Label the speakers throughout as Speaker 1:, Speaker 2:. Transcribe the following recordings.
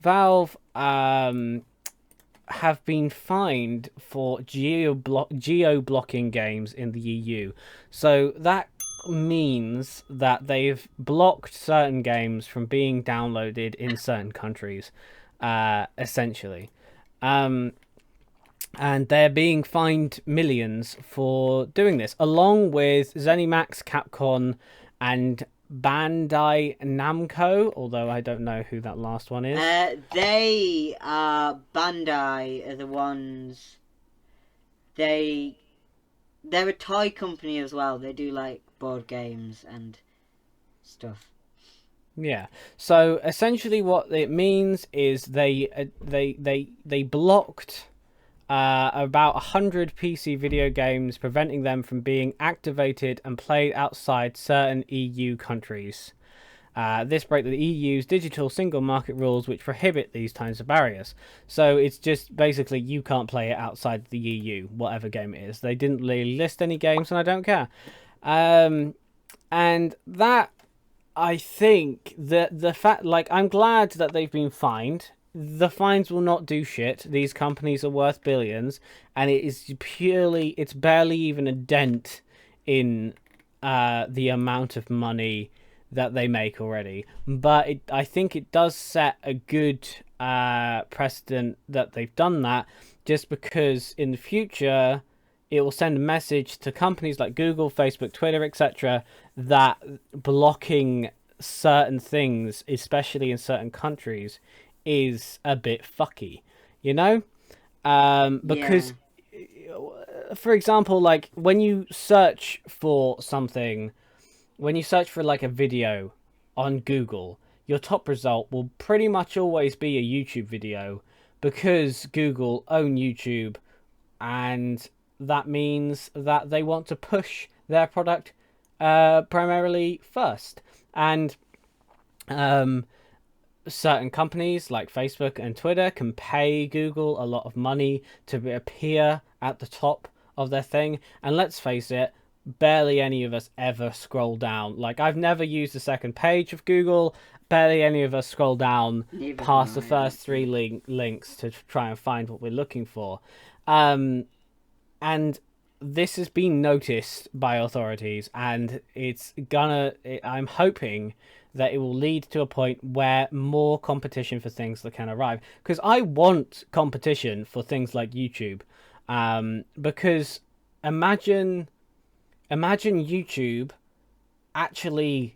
Speaker 1: Valve have been fined for geo blocking games in the EU. So that means that they've blocked certain games from being downloaded in certain countries, essentially. Um, and they're being fined millions for doing this, along with ZeniMax, Capcom, and Bandai Namco. Although I don't know who that last one is.
Speaker 2: They Bandai are the ones. They're a toy company as well. They do like board games and stuff.
Speaker 1: Yeah. So essentially, what it means is they blocked about 100 PC video games, preventing them from being activated and played outside certain EU countries. This break the EU's digital single market rules, which prohibit these kinds of barriers. So it's just basically you can't play it outside the EU, whatever game it is. They didn't really list any games, and I don't care. And that, I think that the fact, like, I'm glad that they've been fined. The fines will not do shit. These companies are worth billions, and it's barely even a dent in the amount of money that they make already. But I think it does set a good precedent that they've done that, just because in the future it will send a message to companies like Google, Facebook, Twitter, etc., that blocking certain things, especially in certain countries, is a bit fucky, you know?
Speaker 2: Yeah.
Speaker 1: Because, for example, like when you search for something, when you search for like a video on Google, your top result will pretty much always be a YouTube video because Google own YouTube, and that means that they want to push their product primarily first. And um, certain companies like Facebook and Twitter can pay Google a lot of money to appear at the top of their thing. And let's face it, barely any of us ever scroll down. Like, I've never used the second page of Google. Barely any of us scroll down
Speaker 2: Neither have
Speaker 1: past the
Speaker 2: I
Speaker 1: first three
Speaker 2: actually.
Speaker 1: links to try and find what we're looking for. Um, and this has been noticed by authorities, and I'm hoping that it will lead to a point where more competition for things that can arrive, because I want competition for things like YouTube. Because imagine YouTube actually,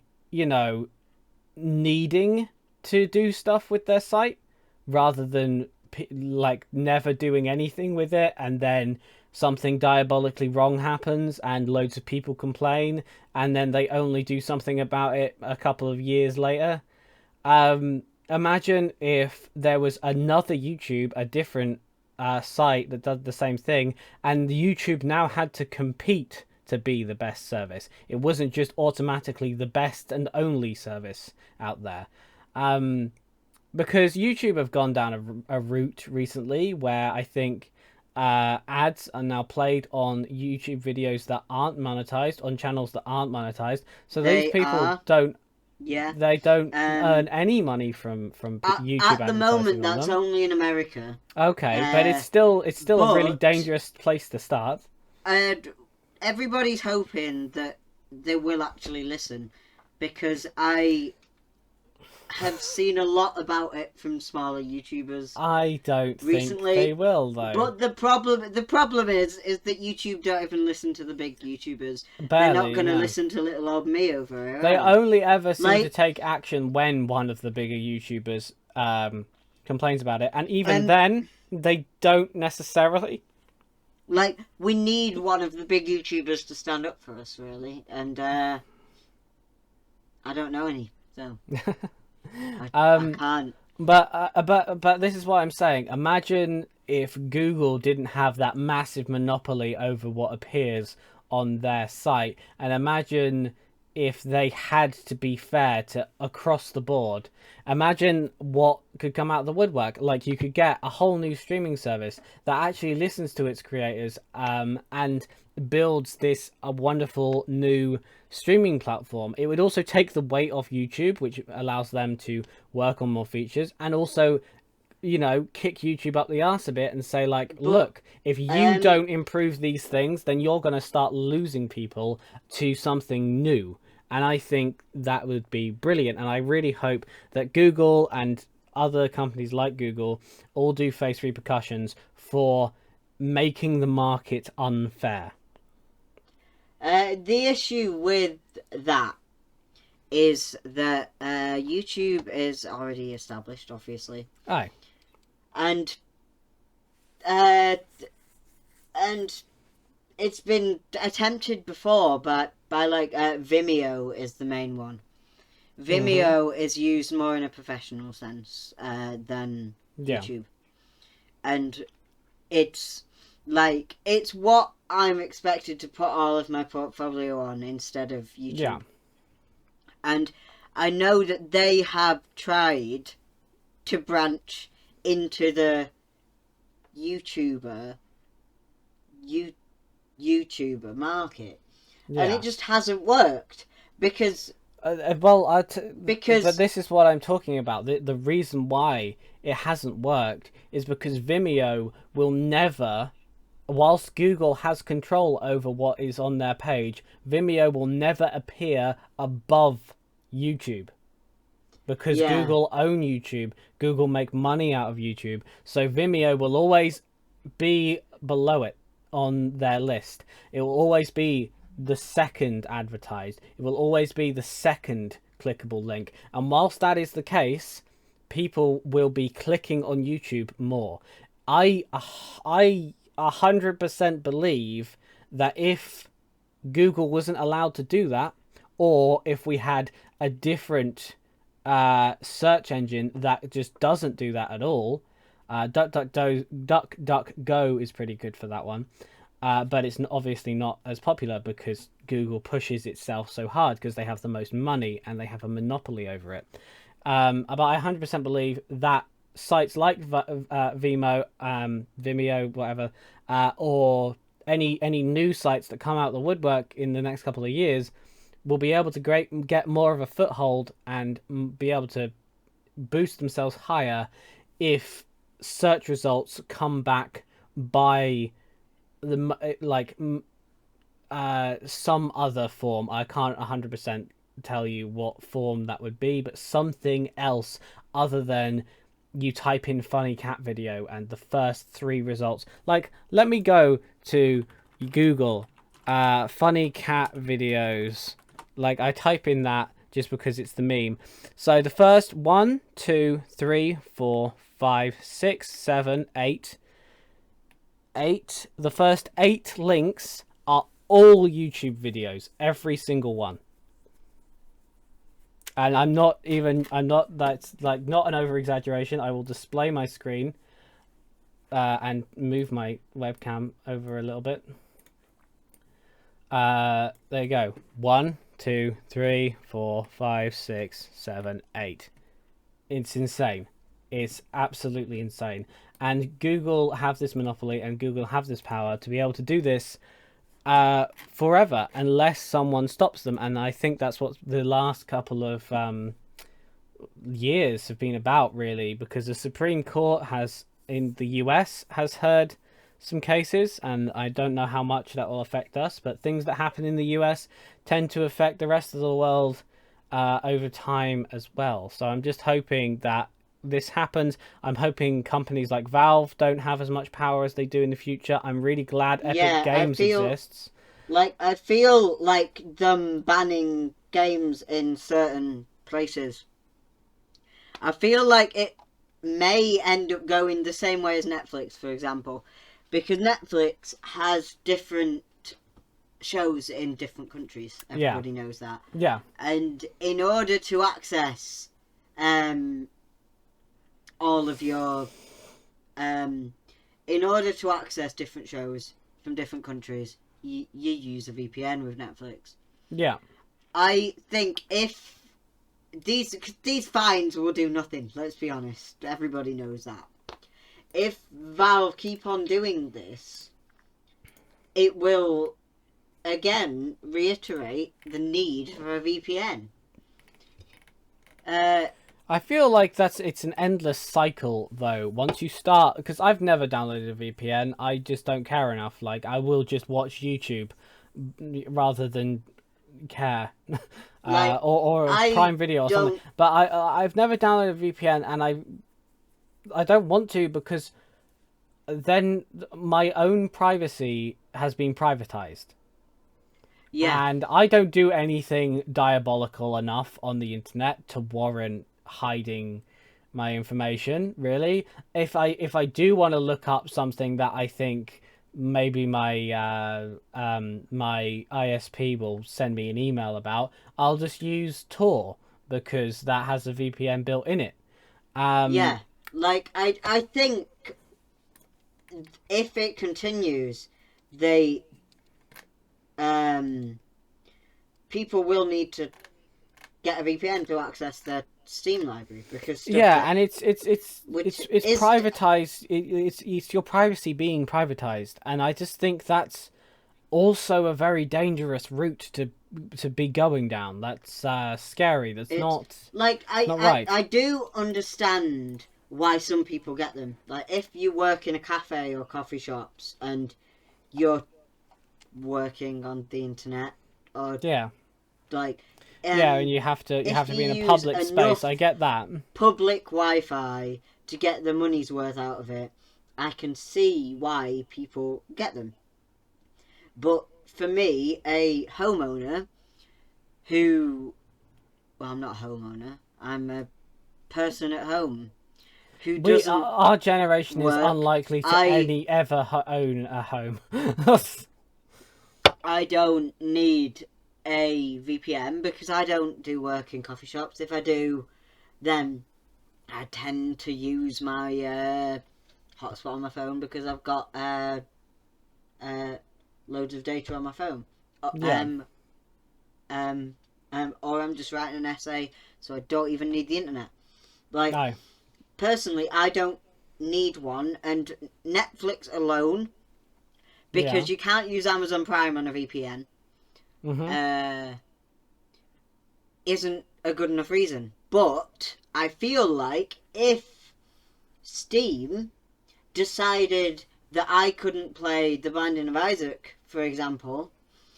Speaker 1: needing to do stuff with their site rather than like never doing anything with it, and then something diabolically wrong happens and loads of people complain, and then they only do something about it a couple of years later. Imagine if there was another YouTube, a different site that did the same thing, and YouTube now had to compete to be the best service. It wasn't just automatically the best and only service out there. Um, because YouTube have gone down a route recently where I think ads are now played on YouTube videos that aren't monetized, on channels that aren't monetized. So these
Speaker 2: They
Speaker 1: people
Speaker 2: are.
Speaker 1: don't
Speaker 2: Yeah.
Speaker 1: they don't earn
Speaker 2: Um.
Speaker 1: any money from YouTube
Speaker 2: At the
Speaker 1: advertising
Speaker 2: moment,
Speaker 1: on
Speaker 2: that's
Speaker 1: them.
Speaker 2: only in America.
Speaker 1: Okay, but
Speaker 2: Uh.
Speaker 1: it's still a really
Speaker 2: But
Speaker 1: dangerous place to start.
Speaker 2: uh, everybody's hoping that they will actually listen, because I have seen a lot about it from smaller YouTubers
Speaker 1: I don't think they
Speaker 2: recently.
Speaker 1: will though.
Speaker 2: But the problem is that YouTube don't even listen to the big YouTubers. They're not
Speaker 1: Barely,
Speaker 2: gonna
Speaker 1: no.
Speaker 2: listen to little old me over here,
Speaker 1: They
Speaker 2: are they?
Speaker 1: only ever seem to
Speaker 2: Like,
Speaker 1: take action when one of the bigger YouTubers complains about it, and even
Speaker 2: and
Speaker 1: then, they don't necessarily.
Speaker 2: like, we need one of the big YouTubers to stand up for us, really. And I don't know any, so I
Speaker 1: um,
Speaker 2: can't.
Speaker 1: but this is what I'm saying. Imagine if Google didn't have that massive monopoly over what appears on their site, and imagine if they had to be fair to across the board. Imagine what could come out of the woodwork. Like, you could get a whole new streaming service that actually listens to its creators, and builds this a wonderful new streaming platform. It would also take the weight off YouTube, which allows them to work on more features, and also, you know, kick YouTube up the arse a bit and say, like, look, if you don't improve these things, then you're going to start losing people to something new. And I think that would be brilliant. And I really hope that Google and other companies like Google all do face repercussions for making the market unfair.
Speaker 2: The issue with that is that YouTube is already established, obviously.
Speaker 1: Aye.
Speaker 2: And it's been attempted before, but by like Vimeo is the main one. Vimeo is used more in a professional sense than YouTube, and it's like it's what I'm expected to put all of my portfolio on instead of YouTube.
Speaker 1: Yeah.
Speaker 2: And I know that they have tried to branch into the YouTuber market, and it just hasn't worked because
Speaker 1: but this is what I'm talking about. The reason why it hasn't worked is because Vimeo will never, whilst Google has control over what is on their page, Vimeo will never appear above YouTube. Because Google own YouTube, Google make money out of YouTube, so Vimeo will always be below it on their list. It will always be the second advertised. It will always be the second clickable link. And whilst that is the case, people will be clicking on YouTube more. I 100% believe that if Google wasn't allowed to do that, or if we had a different search engine that just doesn't do that at all, DuckDuckGo is pretty good for that one, but it's obviously not as popular because Google pushes itself so hard because they have the most money and they have a monopoly over it. But I 100% believe that sites like Vimeo, whatever, or any new sites that come out of the woodwork in the next couple of years will be able to get more of a foothold and be able to boost themselves higher if search results come back by some other form. I can't 100% tell you what form that would be, but something else other than you type in funny cat video and the first 3 results. Like, let me go to Google funny cat videos. Like, I type in that just because it's the meme. So the first 1, 2, 3, 4, 5, 6, 7, 8. The first 8 links are all YouTube videos, every single one. And that's like not an over exaggeration. I will display my screen and move my webcam over a little bit. There you go. 1, 2, 3, 4, 5, 6, 7, 8. It's insane. It's absolutely insane. And Google have this monopoly and Google have this power to be able to do this forever unless someone stops them. And I think that's what the last couple of years have been about, really, because the Supreme Court in the US has heard some cases, and I don't know how much that will affect us, but things that happen in the US tend to affect the rest of the world over time as well. So I'm just hoping that this happens. I'm hoping companies like Valve don't have as much power as they do in the future. I'm really glad Epic Games exists.
Speaker 2: I feel like them banning games in certain places, I feel like it may end up going the same way as Netflix, for example, because Netflix has different shows in different countries. Everybody knows that.
Speaker 1: Yeah.
Speaker 2: And in order to access all of your in order to access different shows from different countries, you use a VPN with Netflix.
Speaker 1: Yeah.
Speaker 2: I think if these fines will do nothing, let's be honest. Everybody knows that. If Valve keep on doing this, it will again reiterate the need for a VPN.
Speaker 1: I feel like it's an endless cycle though. Once you start, because I've never downloaded a VPN, I just don't care enough. Like I will just watch YouTube rather than care,
Speaker 2: Like,
Speaker 1: or a
Speaker 2: I
Speaker 1: Prime Video or something.
Speaker 2: don't.
Speaker 1: But I've never downloaded a VPN, and I don't want to because then my own privacy has been privatized.
Speaker 2: Yeah,
Speaker 1: And I don't do anything diabolical enough on the internet to warrant hiding my information, really. If I do want to look up something that I think maybe my ISP will send me an email about, I'll just use Tor because that has a VPN built in it.
Speaker 2: yeah. Like I think if it continues, they people will need to get a VPN to access their Steam library because stuff
Speaker 1: Yeah,
Speaker 2: that,
Speaker 1: and it's
Speaker 2: which
Speaker 1: it's
Speaker 2: is
Speaker 1: privatized. It's your privacy being privatized, and I just think that's also a very dangerous route to be going down. That's scary. That's
Speaker 2: it's
Speaker 1: not
Speaker 2: like
Speaker 1: not right.
Speaker 2: I do understand why some people get them. Like if you work in a cafe or coffee shops and you're working on the internet or
Speaker 1: Yeah,
Speaker 2: like
Speaker 1: yeah, and you have to
Speaker 2: if
Speaker 1: be in
Speaker 2: you
Speaker 1: a
Speaker 2: use
Speaker 1: public space.
Speaker 2: enough
Speaker 1: I get that.
Speaker 2: public Wi-Fi to get the money's worth out of it, I can see why people get them. But for me, a homeowner who, well, I'm not a homeowner, I'm a person at home who doesn't
Speaker 1: Our generation is
Speaker 2: work.
Speaker 1: unlikely to ever own a home.
Speaker 2: I don't need a VPN because I don't do work in coffee shops. If I do, then I tend to use my hotspot on my phone because I've got loads of data on my phone.
Speaker 1: Yeah.
Speaker 2: Or I'm just writing an essay, so I don't even need the internet. Like,
Speaker 1: No.
Speaker 2: personally, I don't need one, and Netflix alone, because you can't use Amazon Prime on a VPN, isn't a good enough reason. But I feel like if Steam decided that I couldn't play The Binding of Isaac, for example,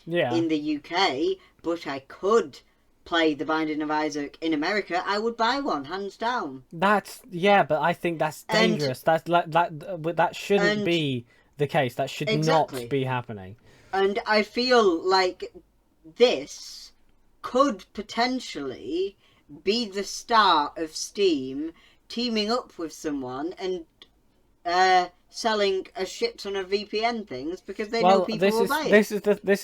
Speaker 2: in the UK, but I could play The Binding of Isaac in America, I would buy one, hands down.
Speaker 1: But I think that's dangerous. That shouldn't be the case. That should
Speaker 2: Exactly.
Speaker 1: not be happening.
Speaker 2: And I feel like this could potentially be the start of Steam teaming up with someone and selling a shit ton of VPN things because they know people will buy it.
Speaker 1: This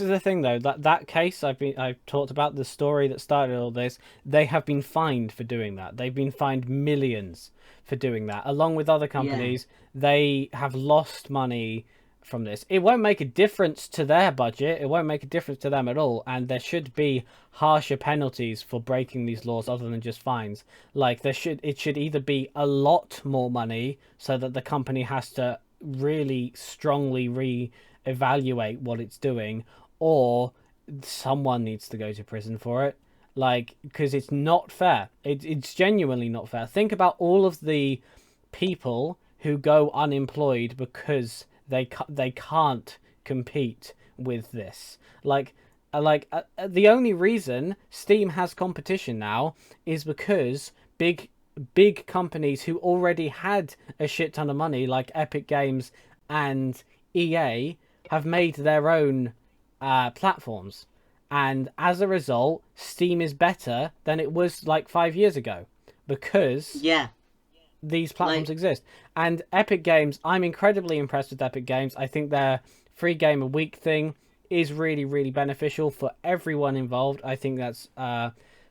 Speaker 1: is the thing though. That case I've talked about, the story that started all this. They have been fined for doing that. They've been fined millions for doing that. Along with other companies, they have lost money from this. It won't make a difference to their budget. It won't make a difference to them at all. And there should be harsher penalties for breaking these laws other than just fines. Like it should either be a lot more money so that the company has to really strongly re-evaluate what it's doing, or someone needs to go to prison for it. Like, because it's not fair. It's genuinely not fair. Think about all of the people who go unemployed because they can't compete with this. The only reason Steam has competition now is because big companies who already had a shit ton of money, like Epic Games and EA, have made their own platforms, and as a result, Steam is better than it was like 5 years ago because these platforms exist. And Epic Games, I'm incredibly impressed with Epic Games. I think their free game a week thing is really, really beneficial for everyone involved. I think that's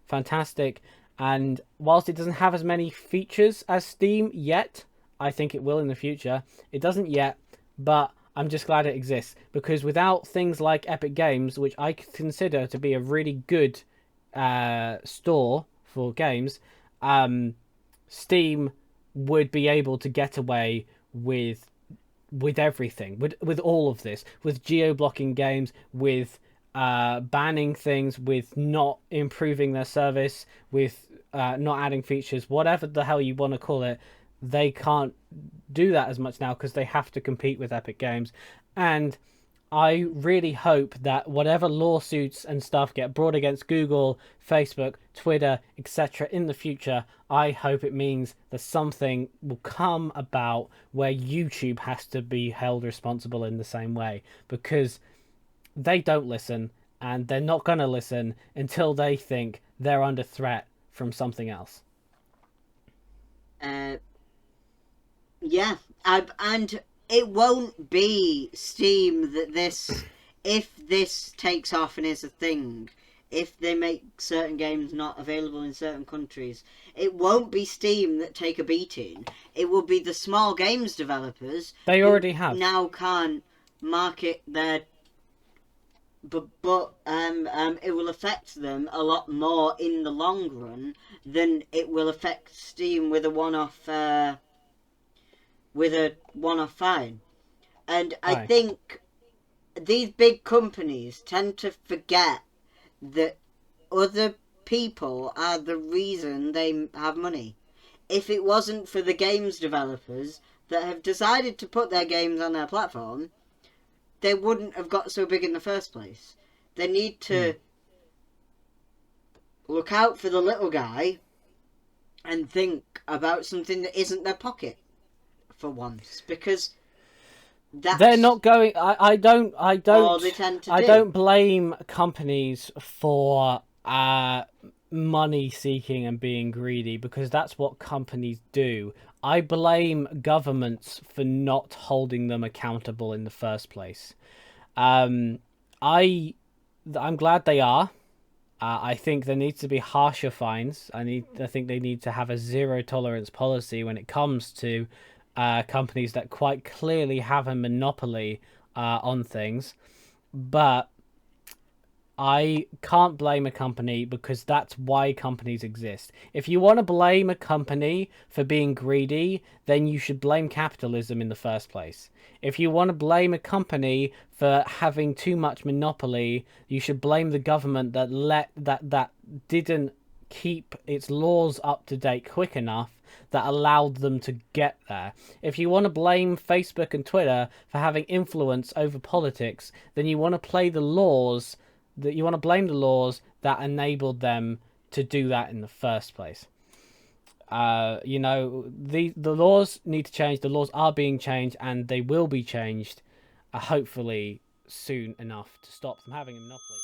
Speaker 1: fantastic. And whilst it doesn't have as many features as Steam yet, I think it will in the future. It doesn't yet, but I'm just glad it exists. Because without things like Epic Games, which I consider to be a really good store for games, Steam would be able to get away with everything, with all of this, with geo-blocking games, with banning things, with not improving their service, with not adding features, whatever the hell you want to call it. They can't do that as much now because they have to compete with Epic Games. And I really hope that whatever lawsuits and stuff get brought against Google, Facebook, Twitter, etc. in the future, I hope it means that something will come about where YouTube has to be held responsible in the same way, because they don't listen, and they're not going to listen until they think they're under threat from something else.
Speaker 2: Yeah, and it won't be Steam that if this takes off and is a thing, if they make certain games not available in certain countries, it won't be Steam that take a beating. It will be the small games developers.
Speaker 1: They already have.
Speaker 2: Now can't market their... But it will affect them a lot more in the long run than it will affect Steam with a one-off fine. And I think these big companies tend to forget that other people are the reason they have money. If it wasn't for the games developers that have decided to put their games on their platform, they wouldn't have got so big in the first place. They need to look out for the little guy and think about something that isn't their pocket for once, because
Speaker 1: they're not going. I don't
Speaker 2: all they tend to do.
Speaker 1: don't blame companies for money seeking and being greedy, because that's what companies do. I blame governments for not holding them accountable in the first place. I'm glad they are. I think there needs to be harsher fines. I think they need to have a zero tolerance policy when it comes to companies that quite clearly have a monopoly on things. But I can't blame a company, because that's why companies exist. If you want to blame a company for being greedy, then you should blame capitalism in the first place. If you want to blame a company for having too much monopoly, you should blame the government that didn't keep its laws up to date quick enough that allowed them to get there. If you want to blame Facebook and Twitter for having influence over politics, then you want to blame the laws that enabled them to do that in the first place. The laws need to change. The laws are being changed, and they will be changed, hopefully soon enough, to stop them having a monopoly.